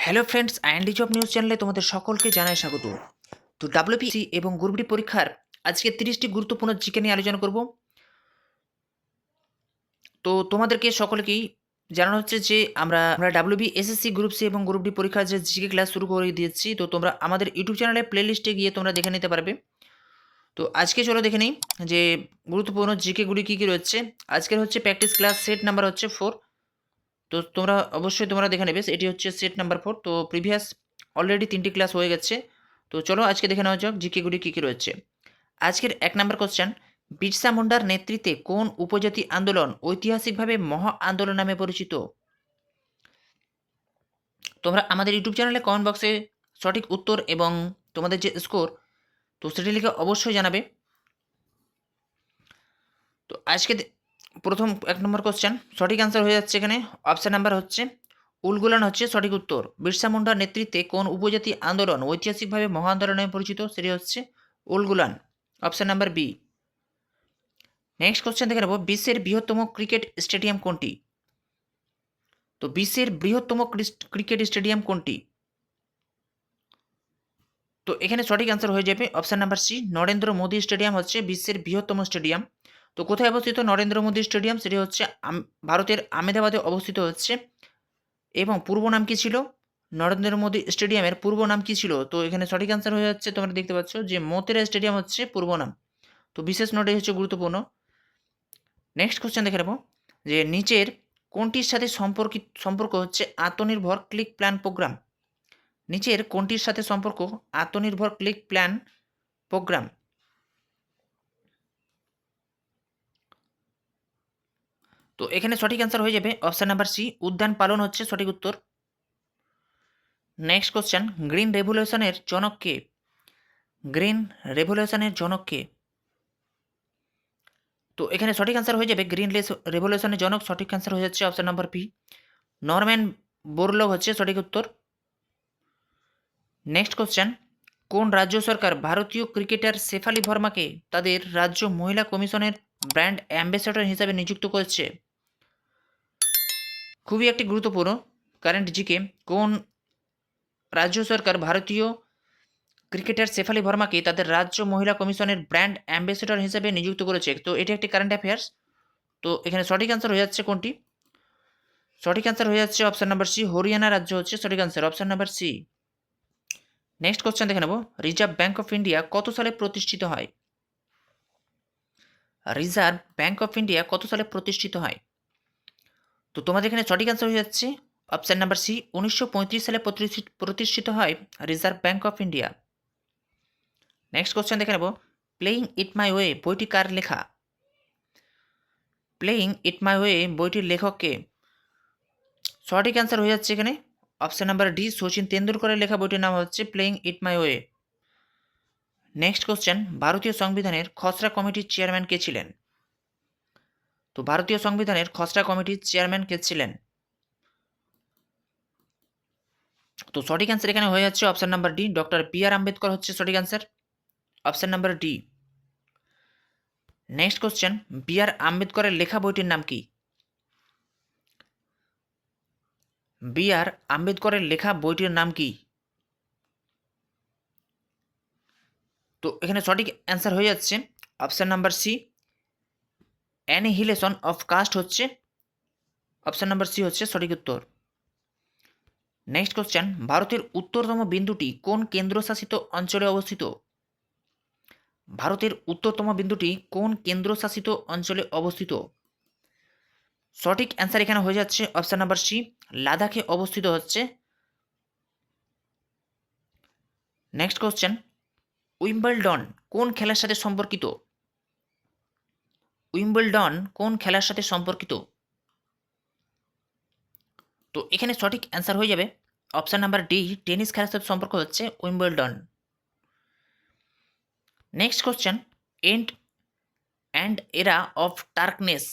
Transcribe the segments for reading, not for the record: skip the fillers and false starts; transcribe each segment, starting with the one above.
Hello friends, IND job news চ্যানেলে তোমাদের সকলকে জানাই স্বাগত। তো ডাব্লিউবিসি এবং গ্রুপ ডি পরীক্ষার আজকে 30টি গুরুত্বপূর্ণ জিকে নিয়ে আলোচনা করব। তো তোমাদেরকে সকলকেই জানানো হচ্ছে যে আমরা ডাব্লিউবি এসএসসি গ্রুপ সি এবং গ্রুপ ডি পরীক্ষার যে জিকে ক্লাস শুরু করে দিয়েছি। তো তোমরা আমাদের ইউটিউব চ্যানেলে প্লেলিস্টে গিয়ে তোমরা দেখে নিতে পারবে। তো আজকে চলো দেখে নিই যে গুরুত্বপূর্ণ জিকেগুলি কী কী রয়েছে। আজকের হচ্ছে প্র্যাকটিস ক্লাস সেট নাম্বার হচ্ছে 4। তো তোমরা অবশ্যই দেখে নেবে, এটি হচ্ছে সেট নাম্বার 4। তো প্রিভিয়াস অলরেডি 3টি ক্লাস হয়ে গেছে। তো চলো আজকে দেখে নেওয়া যাক জিকেগুলি কী কী রয়েছে। আজকের 1 নম্বর কোশ্চেন, বিরসা মুন্ডার নেতৃত্বে কোন উপজাতি আন্দোলন ঐতিহাসিকভাবে মহা আন্দোলন নামে পরিচিত? তোমরা আমাদের ইউটিউব চ্যানেলে কমেন্ট বক্সে সঠিক উত্তর এবং তোমাদের যে স্কোর তো সেটি লিখে অবশ্যই জানাবে। তো আজকে প্রথম 1 নম্বর কোশ্চেন সঠিক অ্যান্সার হয়ে যাচ্ছে এখানে অপশান নাম্বার হচ্ছে উলগুলান হচ্ছে সঠিক উত্তর। বিরসা মুন্ডার নেতৃত্বে কোন উপজাতি আন্দোলন ঐতিহাসিকভাবে মহা আন্দোলন নামে পরিচিত? সেটি হচ্ছে Ulgulan, option number B. Next question দেখে নেব, বিশ্বের বৃহত্তম ক্রিকেট স্টেডিয়াম কোনটি? তো বিশ্বের বৃহত্তম ক্রিকেট স্টেডিয়াম কোনটি? তো এখানে সঠিক অ্যান্সার হয়ে যাবে option number C, Narendra Modi stadium হচ্ছে বিশ্বের বৃহত্তম স্টেডিয়াম। তো কোথায় অবস্থিত নরেন্দ্র মোদী স্টেডিয়াম? সেটি হচ্ছে ভারতের আহমেদাবাদে অবস্থিত হচ্ছে। এবং পূর্ব নাম কী ছিল নরেন্দ্র মোদী স্টেডিয়ামের? পূর্ব নাম কী ছিল? তো এখানে সঠিক অ্যান্সার হয়ে যাচ্ছে, তোমরা দেখতে পাচ্ছ যে মোতেরা স্টেডিয়াম হচ্ছে পূর্ব নাম। তো বিশেষ নোট হচ্ছে গুরুত্বপূর্ণ। নেক্সট কোশ্চেন দেখে নেব যে নিচের কোনটির সাথে সম্পর্ক হচ্ছে আত্মনির্ভর ক্লিক প্ল্যান প্রোগ্রাম? নিচের কোনটির সাথে সম্পর্ক আত্মনির্ভর ক্লিক প্ল্যান প্রোগ্রাম? তো এখানে সঠিক অ্যান্সার হয়ে যাবে অপশান নাম্বার সি, উদ্যান পালন হচ্ছে সঠিক উত্তর। নেক্সট কোশ্চেন, গ্রিন রেভলিউশনের জনক কে? গ্রিন রেভলিউশনের জনক কে? তো এখানে সঠিক অ্যান্সার হয়ে যাবে গ্রিন রেভলিউশনের জনক, সঠিক অ্যান্সার হয়ে যাচ্ছে option number B, Norman Borlaug হচ্ছে সঠিক উত্তর। নেক্সট কোশ্চেন, কোন রাজ্য সরকার ভারতীয় ক্রিকেটার শেফালি ভার্মাকে তাদের রাজ্য মহিলা কমিশনের ব্র্যান্ড অ্যাম্বাসেডর হিসাবে নিযুক্ত করেছে? খুবই একটি গুরুত্বপূর্ণ কারেন্ট জিকে। কোন রাজ্য সরকার ভারতীয় ক্রিকেটার শেফালি ভার্মাকে তাদের রাজ্য মহিলা কমিশনের ব্র্যান্ড অ্যাম্বাসেডর হিসেবে নিযুক্ত করেছে? তো এটি একটি কারেন্ট অ্যাফেয়ার্স। তো এখানে সঠিক অ্যান্সার হয়ে যাচ্ছে কোনটি? সঠিক অ্যান্সার হয়ে যাচ্ছে অপশান নাম্বার সি, হরিয়ানা রাজ্য হচ্ছে সঠিক answer, option number C. Next question দেখে নেব, রিজার্ভ ব্যাঙ্ক অফ ইন্ডিয়া কত সালে প্রতিষ্ঠিত হয়? রিজার্ভ ব্যাঙ্ক অফ ইন্ডিয়া কত সালে প্রতিষ্ঠিত হয়? তো তোমাদের এখানে সঠিক অ্যান্সার হয়ে যাচ্ছে অপশান নাম্বার সি, 1935 সালে প্রতিষ্ঠিত হয় reserve bank of India. Next question দেখে নেব, প্লেয়িং ইট মাই ওয়ে বইটি কার লেখা? প্লেয়িং ইট মাই ওয়ে বইটির লেখক কে? সঠিক অ্যান্সার হয়ে যাচ্ছে এখানে অপশান নাম্বার ডি, সচিন তেন্ডুলকরের লেখা বইটির নাম হচ্ছে playing it my way. Next question, ভারতীয় সংবিধানের খসড়া কমিটির চেয়ারম্যান কে ছিলেন? তো ভারতীয় সংবিধানের খসড়া কমিটির চেয়ারম্যান কে ছিলেন? তো সঠিক অ্যান্সার এখানে হয়ে যাচ্ছে option number D, doctor B R Ambedkar হচ্ছে সঠিক answer, option number D. Next question, B R আম্বেদকরের লেখা বইটির নাম কি? বি আর আম্বেদকরের লেখা বইটির নাম কি? তো এখানে সঠিক অ্যান্সার হয়ে যাচ্ছে option number C, annihilation of caste হচ্ছে অপশান নাম্বার সি হচ্ছে সঠিক উত্তর। নেক্সট কোশ্চেন, ভারতের উত্তরতম বিন্দুটি কোন কেন্দ্রশাসিত অঞ্চলে অবস্থিত? ভারতের উত্তরতম বিন্দুটি কোন কেন্দ্রশাসিত অঞ্চলে অবস্থিত? সঠিক অ্যান্সার এখানে হয়ে যাচ্ছে অপশান নাম্বার সি, লাদাখে অবস্থিত হচ্ছে। নেক্সট কোশ্চেন, উইম্বলডন কোন খেলার সাথে সম্পর্কিত? উইম্বলডন কোন খেলার সাথে সম্পর্কিত? তো এখানে সঠিক অ্যান্সার হয়ে যাবে অপশান নাম্বার ডি, টেনিস খেলার সাথে সম্পর্ক হচ্ছে Wimbledon. Next question, an and era of darkness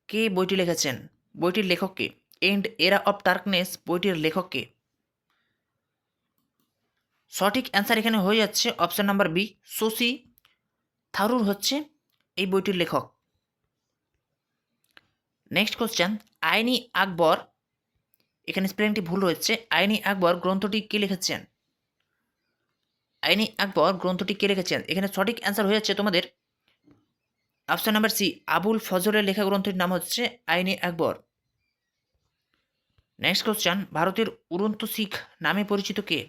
কে বইটি লিখেছেন? বইটির লেখক কে? এন্ড এরা অফ ডার্কনেস বইটির লেখক কে? সঠিক অ্যান্সার এখানে হয়ে যাচ্ছে option number B, Shashi Tharoor হচ্ছে এই বইটির লেখক। নেক্সট কোশ্চেন, আইনি আকবর এখানে স্পেলিংটি ভুল রয়েছে। আইনি আকবর গ্রন্থটি কে লিখেছেন? আইনি আকবর গ্রন্থটি কে লিখেছেন? এখানে সঠিক অ্যান্সার হয়ে যাচ্ছে তোমাদের অপশন নাম্বার সি, আবুল ফজলের লেখা গ্রন্থটির নাম হচ্ছে আইনি আকবর। নেক্সট কোশ্চেন, ভারতের উড়ন্ত শিখ নামে পরিচিত কে?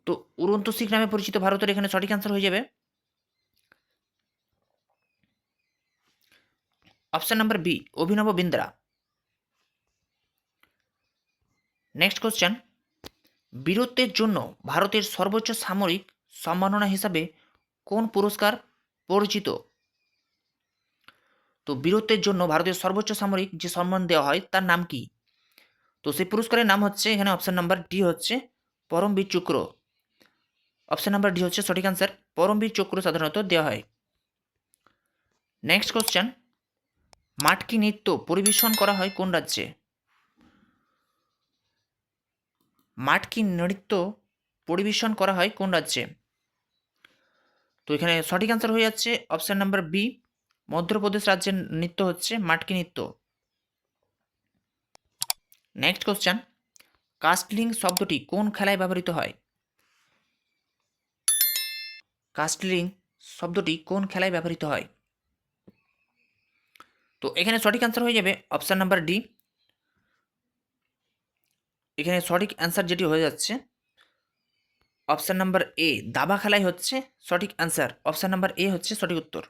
তো উড়ন্ত শিখ নামে পরিচিত ভারতের এখানে সঠিক অ্যান্সার হয়ে যাবে অপশন নাম্বার বি, অভিনব বিন্দ্রা। নেক্সট কোশ্চেন, বীরত্বের জন্য ভারতের সর্বোচ্চ সামরিক সম্মাননা হিসাবে কোন পুরস্কার পরিচিত? তো বীরত্বের জন্য ভারতের সর্বোচ্চ সামরিক যে সম্মান দেওয়া হয় তার নাম কি? তো সেই পুরস্কারের নাম হচ্ছে এখানে অপশন নাম্বার ডি হচ্ছে পরমবীর চক্র। অপশন নাম্বার ডি হচ্ছে সঠিক অ্যান্সার, পরমবীর চক্র সাধারণত দেওয়া হয়। নেক্সট কোশ্চেন, মাটকি নৃত্য পরিবেশন করা হয় কোন রাজ্যে? মাটকি নৃত্য পরিবেশন করা হয় কোন রাজ্যে? তো এখানে সঠিক অ্যান্সার হয়ে যাচ্ছে অপশন নাম্বার বি, মধ্যপ্রদেশ রাজ্যের নৃত্য হচ্ছে মাটকি নৃত্য। নেক্সট কোশ্চেন, কাস্টলিং শব্দটি কোন খেলায় ব্যবহৃত হয়? কাস্টলিং শব্দটি কোন খেলায় ব্যবহৃত হয়? তো এখানে সঠিক অ্যান্সার হয়ে যাবে অপশন নাম্বার ডি। এখানে সঠিক অ্যান্সার যেটি হয়ে যাচ্ছে অপশন নাম্বার এ, দাবা খেলাই হচ্ছে সঠিক অ্যান্সার। অপশন নাম্বার এ হচ্ছে সঠিক উত্তর।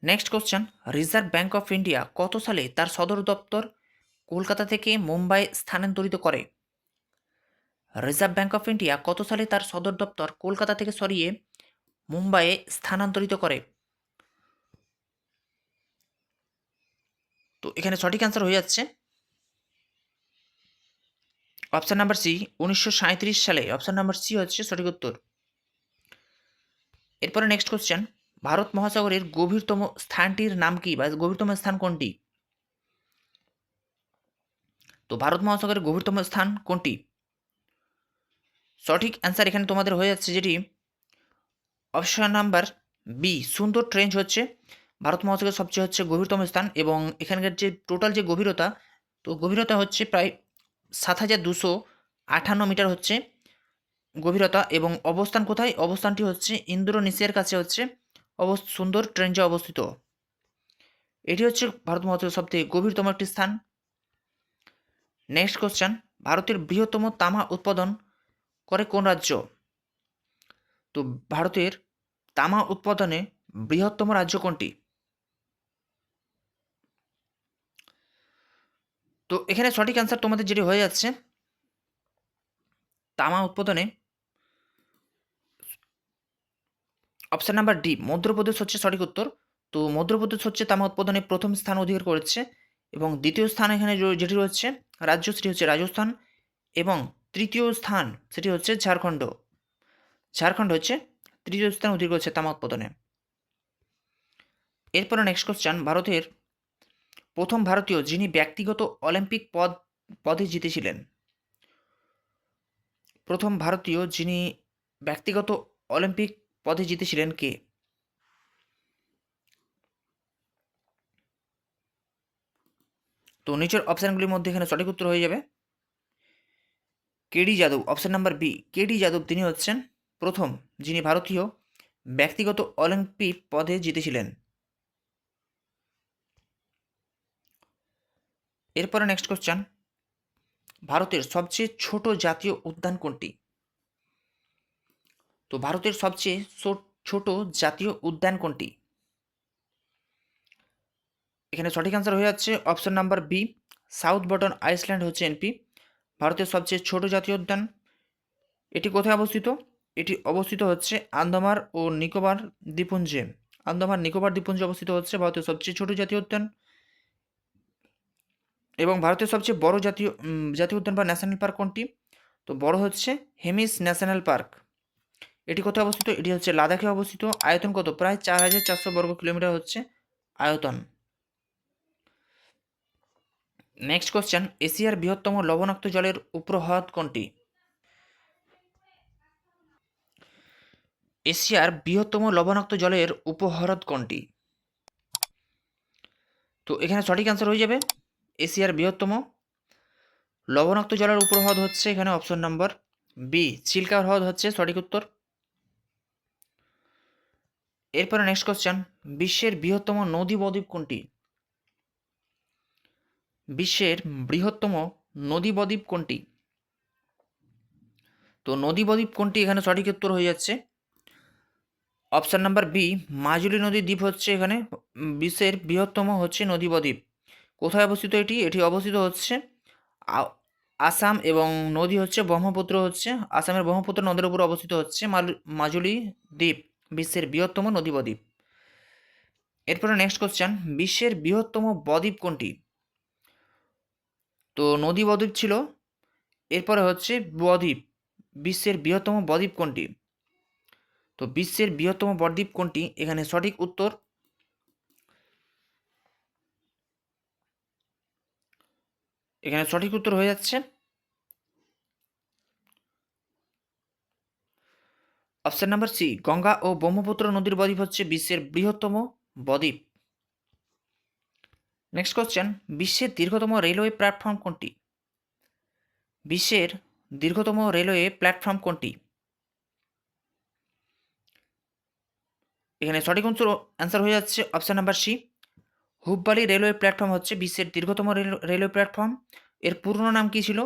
Next question, reserve bank of India কত সালে তার সদর দপ্তর কলকাতা থেকে মুম্বাই স্থানান্তরিত করে? রিজার্ভ ব্যাঙ্ক অফ ইন্ডিয়া কত সালে তার সদর দপ্তর কলকাতা থেকে সরিয়ে মুম্বাইয়ে স্থানান্তরিত করে? তো এখানে সঠিক অ্যান্সার হয়ে যাচ্ছে অপশন নাম্বার সি, 1937 সালে। অপশন নাম্বার সি হচ্ছে সঠিক উত্তর। এরপরে নেক্সট কোশ্চেন, ভারত মহাসাগরের গভীরতম স্থানটির নাম কি বা গভীরতম স্থান কোনটি? তো ভারত মহাসাগরের গভীরতম স্থান কোনটি? সঠিক অ্যান্সার এখানে তোমাদের হয়ে যাচ্ছে যেটি অপশন নাম্বার বি, সুন্দর ট্রেঞ্চ হচ্ছে ভারত মহাসাগরের সবচেয়ে হচ্ছে গভীরতম স্থান, এবং এখানকার যে টোটাল যে গভীরতা, তো গভীরতা হচ্ছে প্রায় 7,258 মিটার হচ্ছে গভীরতা। এবং অবস্থান কোথায়? অবস্থানটি হচ্ছে ইন্দোনেশিয়ার কাছে হচ্ছে সুন্দর ট্রেঞ্চে অবস্থিত। এটি হচ্ছে ভারত মহাসাগরের সবথেকে গভীরতম একটি স্থান। নেক্সট কোশ্চেন, ভারতের বৃহত্তম তামা উৎপাদন করে কোন রাজ্য? তো ভারতের তামা উৎপাদনে বৃহত্তম রাজ্য কোনটি? তো এখানে সঠিক অ্যান্সার তোমাদের যেটি হয়ে যাচ্ছে তামা উৎপাদনে অপশন নাম্বার ডি, মধ্যপ্রদেশ হচ্ছে সঠিক উত্তর। তো মধ্যপ্রদেশ হচ্ছে তামা উৎপাদনে প্রথম স্থান অধিকার করেছে, এবং দ্বিতীয় স্থান এখানে যেটি রয়েছে রাজ্য সেটি হচ্ছে রাজস্থান, এবং তৃতীয় স্থান সেটি হচ্ছে ঝাড়খণ্ড। ঝাড়খণ্ড হচ্ছে তৃতীয় স্থান অধিকার করেছে তামা উৎপাদনে। এরপরে নেক্সট কোশ্চেন, ভারতের প্রথম ভারতীয় যিনি ব্যক্তিগত অলিম্পিক পদে জিতেছিলেন? প্রথম ভারতীয় যিনি ব্যক্তিগত অলিম্পিক পদে জিতেছিলেন কে? তো নিচের অপশানগুলির মধ্যে এখানে সঠিক উত্তর হয়ে যাবে KD Yadav. Option number B, KD Yadav তিনি হচ্ছেন প্রথম যিনি ভারতীয় ব্যক্তিগত অলিম্পিক পদে জিতেছিলেন। এরপরে নেক্সট কোশ্চেন, ভারতের সবচেয়ে ছোট জাতীয় উদ্যান কোনটি? তো ভারতের সবচেয়ে ছোট জাতীয় উদ্যান কোনটি? এখানে সঠিক অ্যান্সার হয়ে যাচ্ছে option number B, south Button island হচ্ছে এনপি ভারতের সবচেয়ে ছোট জাতীয় উদ্যান। এটি কোথায় অবস্থিত? এটি অবস্থিত হচ্ছে আন্দামান ও নিকোবর দ্বীপপুঞ্জে। আন্দামান নিকোবর দ্বীপপুঞ্জে অবস্থিত হচ্ছে ভারতের সবচেয়ে ছোট জাতীয় উদ্যান। এবং ভারতের সবচেয়ে বড় জাতীয় উদ্যান বা ন্যাশনাল পার্ক কোনটি? তো বড় হচ্ছে হেমিস ন্যাশনাল পার্ক। এটি কোথায় অবস্থিত? এটি হচ্ছে লাদাখে অবস্থিত। আয়তন কত? প্রায় 4,400 বর্গ কিলোমিটার হচ্ছে আয়তন। নেক্সট কোশ্চেন, এশিয়ার বৃহত্তম লবণাক্ত জলের উপহ্রদ কোনটি? এশিয়ার বৃহত্তম লবণাক্ত জলের উপহ্রদ কোনটি? তো এখানে সঠিক অ্যান্সার হয়ে যাবে এশিয়ার বৃহত্তম লবণাক্ত জলের উপহ্রদ হচ্ছে এখানে অপশন নাম্বার বি, চিল্কা হ্রদ হচ্ছে সঠিক উত্তর। এরপরে নেক্সট কোশ্চেন, বিশ্বের বৃহত্তম নদী বদ্বীপ কোনটি? বিশ্বের বৃহত্তম নদী বদ্বীপ কোনটি? তো নদী বদ্বীপ কোনটি এখানে সঠিক উত্তর হয়ে যাচ্ছে অপশন নাম্বার বি, মাজুলি নদী দ্বীপ হচ্ছে এখানে বিশ্বের বৃহত্তম হচ্ছে নদী বদ্বীপ। কোথায় অবস্থিত এটি? এটি অবস্থিত হচ্ছে আসাম এবং নদী হচ্ছে ব্রহ্মপুত্র, হচ্ছে আসামের ব্রহ্মপুত্র নদের উপর অবস্থিত হচ্ছে মাজুলি দ্বীপ বিশ্বের বৃহত্তম নদী বদ্বীপ। এরপরে নেক্সট কোশ্চেন, বিশ্বের বৃহত্তম বদ্বীপ কোনটি? তো নদী বদ্বীপ ছিল, এরপরে হচ্ছে বদ্বীপ, বিশ্বের বৃহত্তম বদ্বীপ কোনটি? তো বিশ্বের বৃহত্তম বদ্বীপ কোনটি এখানে সঠিক উত্তর এখানে সঠিক উত্তর হয়ে যাচ্ছে অপশন নাম্বার সি, গঙ্গা ও ব্রহ্মপুত্র নদীর বদ্বীপ হচ্ছে বিশ্বের বৃহত্তম বদ্বীপ। নেক্সট কোশ্চেন, বিশ্বের দীর্ঘতম রেলওয়ে প্ল্যাটফর্ম কোনটি? বিশ্বের দীর্ঘতম রেলওয়ে প্ল্যাটফর্ম কোনটি? এখানে সঠিক অ্যান্সার হয়ে যাচ্ছে option number C, Hubballi railway platform হচ্ছে বিশ্বের দীর্ঘতম রেলওয়ে প্ল্যাটফর্ম। এর পূর্ণ নাম কি ছিল?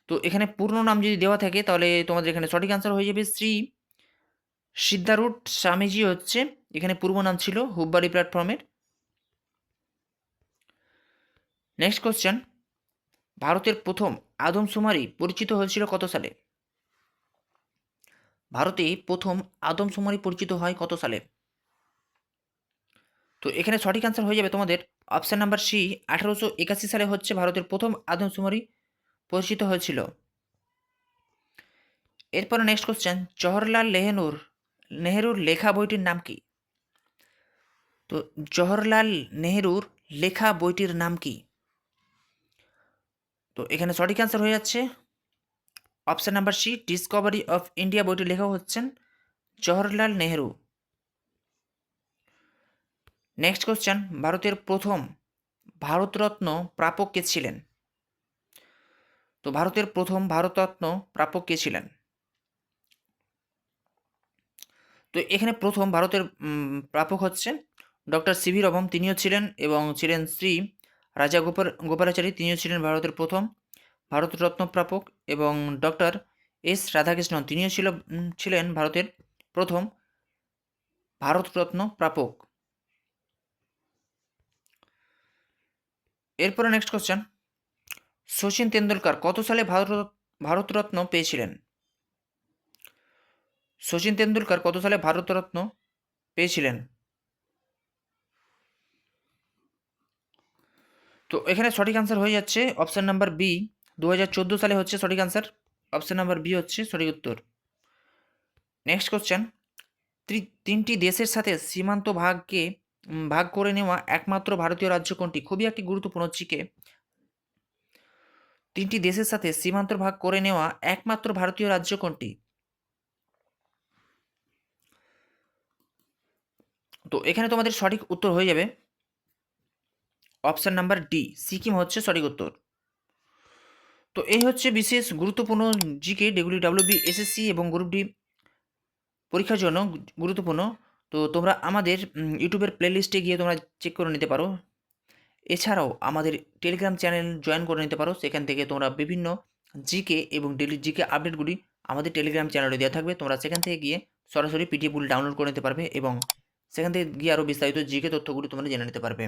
তো এখানে পূর্ণ নাম যদি দেওয়া থাকে তাহলে তোমাদের এখানে সঠিক অ্যান্সার হয়ে যাবে শ্রী সিদ্ধারূঢ় স্বামীজি হচ্ছে এখানে পূর্ব নাম ছিল হুববালি প্ল্যাটফর্মের। নেক্সট কোশ্চেন, ভারতের প্রথম আদমশুমারি পরিচিত হয়েছিল কত সালে? ভারতে প্রথম আদমশুমারি পরিচিত হয় কত সালে? তো এখানে সঠিক অ্যান্সার হয়ে যাবে তোমাদের অপশান নাম্বার সি, 1881 সালে হচ্ছে ভারতের প্রথম আদমশুমারি পরিচিত হয়েছিল। এরপরে নেক্সট কোশ্চেন, জওহরলাল নেহেরুর লেখা বইটির নাম কি? তো জওহরলাল নেহেরুর লেখা বইটির নাম কি? তো এখানে সঠিক অ্যান্সার হয়ে যাচ্ছে option number C, discovery of India বইটির লেখক হচ্ছেন জওহরলাল নেহেরু। নেক্সট কোশ্চেন, ভারতের প্রথম ভারতরত্ন প্রাপক কে ছিলেন? তো ভারতের প্রথম ভারতরত্ন প্রাপক কে ছিলেন? তো এখানে প্রথম ভারতের প্রাপক হচ্ছে ডক্টর সিভি রমন, তিনিও ছিলেন, এবং ছিলেন শ্রী রাজা গোপালাচারী, তিনিও ছিলেন ভারতের প্রথম ভারতরত্ন প্রাপক, এবং ডক্টর এস রাধাকৃষ্ণন, তিনিও ছিলেন ভারতের প্রথম ভারতরত্ন প্রাপক। এরপরে নেক্সট কোশ্চেন, শচীন তেন্ডুলকর কত সালে ভারতরত্ন পেয়েছিলেন? শচীন তেন্ডুলকর কত সালে ভারতরত্ন পেয়েছিলেন? তো এখানে সঠিক অ্যান্সার হয়ে যাচ্ছে অপশান নাম্বার বি, 2014 সালে হচ্ছে সঠিক অ্যান্সার, অপশান নাম্বার বি হচ্ছে সঠিক উত্তর। নেক্সট কোশ্চেন, তিনটি দেশের সাথে সীমান্ত ভাগ করে নেওয়া একমাত্র ভারতীয় রাজ্য কোনটি? খুবই একটি গুরুত্বপূর্ণ জিকে। তিনটি দেশের সাথে সীমান্ত ভাগ করে নেওয়া একমাত্র ভারতীয় রাজ্য কোনটি? তো এখানে তোমাদের সঠিক উত্তর হয়ে যাবে অপশান নাম্বার ডি, সিকিম হচ্ছে সঠিক উত্তর। তো এই হচ্ছে বিশেষ গুরুত্বপূর্ণ জিকে ডাব্লিউবি এসএসসি এবং গ্রুপ ডি পরীক্ষার জন্য গুরুত্বপূর্ণ। তো তোমরা আমাদের ইউটিউবের প্লেলিস্টে গিয়ে তোমরা চেক করে নিতে পারো। এছাড়াও আমাদের টেলিগ্রাম চ্যানেল জয়েন করে নিতে পারো, সেখান থেকে তোমরা বিভিন্ন জিকে এবং ডেলি জিকে আপডেটগুলি আমাদের টেলিগ্রাম চ্যানেলে দেওয়া থাকবে। তোমরা সেখান থেকে গিয়ে সরাসরি পিডিএফগুলি ডাউনলোড করে নিতে পারবে এবং সেখান থেকে গিয়ে আরও বিস্তারিত জিকে তথ্যগুলি তোমরা জেনে নিতে পারবে।